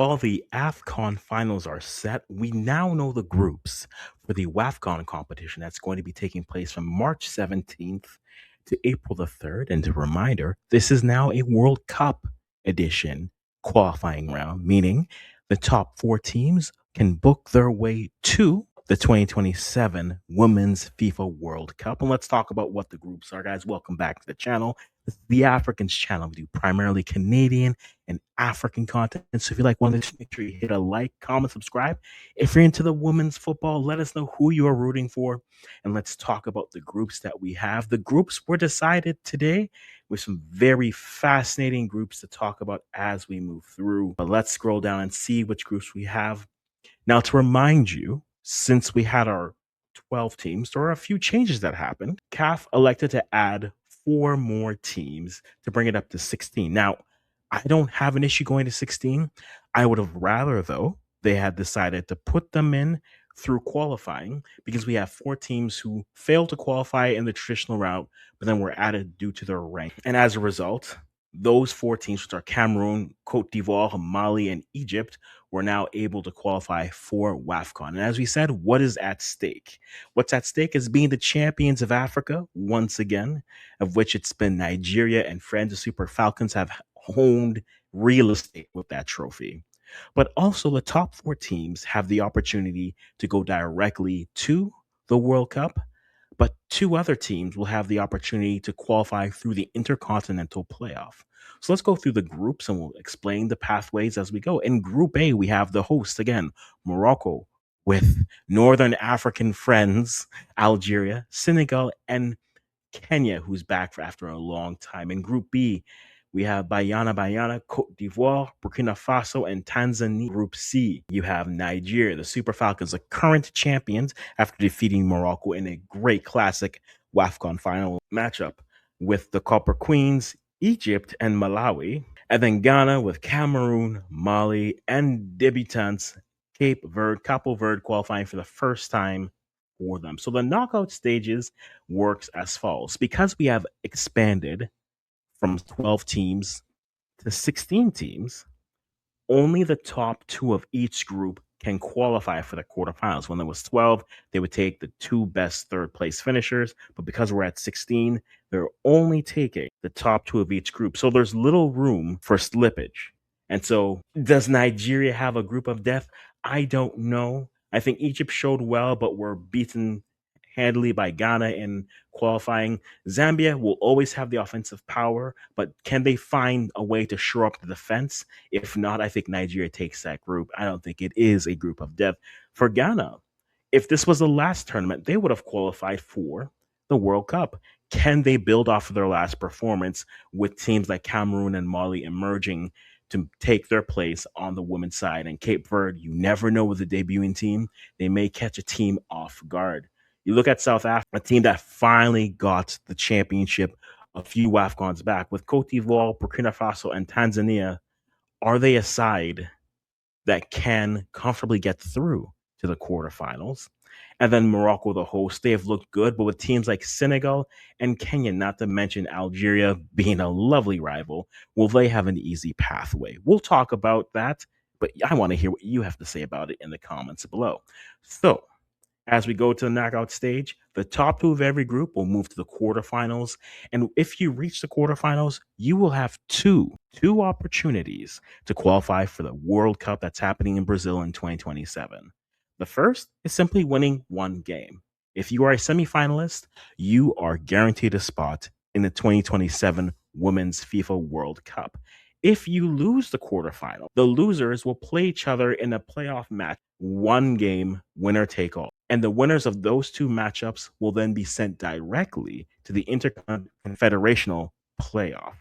while the AFCON finals are set, we now know the groups for the WAFCON competition that's going to be taking place from March 17th to April the 3rd. And a reminder, this is now a World Cup edition qualifying round, meaning the top four teams can book their way to the 2027 Women's FIFA World Cup. And let's talk about what the groups are, guys. Welcome back to the channel. This is the Africans channel. We do primarily Canadian and African content. So if you like one of this, make sure you hit a like, comment, subscribe. If you're into the women's football, let us know who you are rooting for. And let's talk about the groups that we have. The groups were decided today with some very fascinating groups to talk about as we move through. But let's scroll down and see which groups we have. Now, to remind you, since we had our 12 teams, there are a few changes that happened. CAF elected to add 4 more teams to bring it up to 16. Now, I don't have an issue going to 16. I would have rather, though, they had decided to put them in through qualifying because we have 4 teams who failed to qualify in the traditional route, but then were added due to their rank. And as a result, those 4 teams, which are Cameroon, Cote d'Ivoire, Mali, and Egypt, were now able to qualify for WAFCON. And as we said, what is at stake? What's at stake is being the champions of Africa once again, of which it's been Nigeria and friends. The Super Falcons have honed real estate with that trophy. But also the top 4 teams have the opportunity to go directly to the World Cup, but 2 other teams will have the opportunity to qualify through the Intercontinental Playoff. So let's go through the groups and we'll explain the pathways as we go. In Group A, we have the hosts again, Morocco, with Northern African friends, Algeria, Senegal, and Kenya, who's back after a long time. In Group B, we have Bayana, Cote d'Ivoire, Burkina Faso, and Tanzania. Group C, you have Nigeria, the Super Falcons, the current champions after defeating Morocco in a great classic WAFCON final matchup with the Copper Queens, Egypt, and Malawi. And then Ghana with Cameroon, Mali, and debutants Cape Verde qualifying for the first time for them. So the knockout stages works as follows. Because we have expanded from 12 teams to 16 teams, only the top 2 of each group can qualify for the quarterfinals. When there was 12, they would take the 2 best third place finishers. But because we're at 16, they're only taking the top 2 of each group. So there's little room for slippage. And so does Nigeria have a group of death? I don't know. I think Egypt showed well, but were beaten handily by Ghana in qualifying. Zambia will always have the offensive power, but can they find a way to shore up the defense? If not, I think Nigeria takes that group. I don't think it is a group of death. For Ghana, if this was the last tournament, they would have qualified for the World Cup. Can they build off of their last performance with teams like Cameroon and Mali emerging to take their place on the women's side? And Cape Verde, you never know with the debuting team. They may catch a team off guard. You look at South Africa, a team that finally got the championship a few WAFCONs back with Cote d'Ivoire, Burkina Faso, and Tanzania. Are they a side that can comfortably get through to the quarterfinals? And then Morocco, the host, they have looked good, but with teams like Senegal and Kenya, not to mention Algeria being a lovely rival, will they have an easy pathway? We'll talk about that, but I want to hear what you have to say about it in the comments below. So, as we go to the knockout stage, the top 2 of every group will move to the quarterfinals. And if you reach the quarterfinals, you will have two opportunities to qualify for the World Cup that's happening in Brazil in 2027. The first is simply winning 1 game. If you are a semifinalist, you are guaranteed a spot in the 2027 Women's FIFA World Cup. If you lose the quarterfinal, the losers will play each other in a playoff match, 1 game, winner take all. And the winners of those 2 matchups will then be sent directly to the Interconfederational Playoff.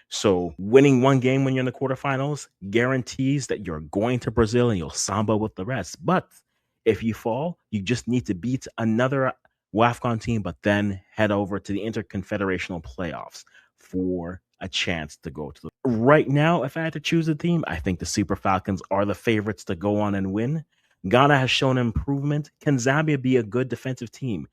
So winning 1 game when you're in the quarterfinals guarantees that you're going to Brazil and you'll samba with the rest. But if you fall, you just need to beat another WAFCON team, but then head over to the Interconfederational Playoffs for a chance to go to the... Right now, if I had to choose a team, I think the Super Falcons are the favorites to go on and win. Ghana has shown improvement. Can Zambia be a good defensive team?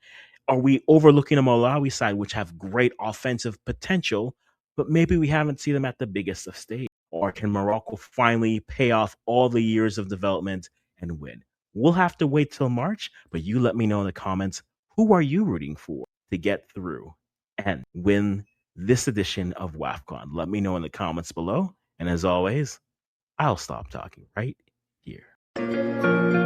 Are we overlooking the Malawi side, which have great offensive potential, but maybe we haven't seen them at the biggest of stage? Or can Morocco finally pay off all the years of development and win? We'll have to wait till March, but you let me know in the comments, who are you rooting for to get through and win this edition of WAFCON? Let me know in the comments below. And as always, I'll stop talking right here.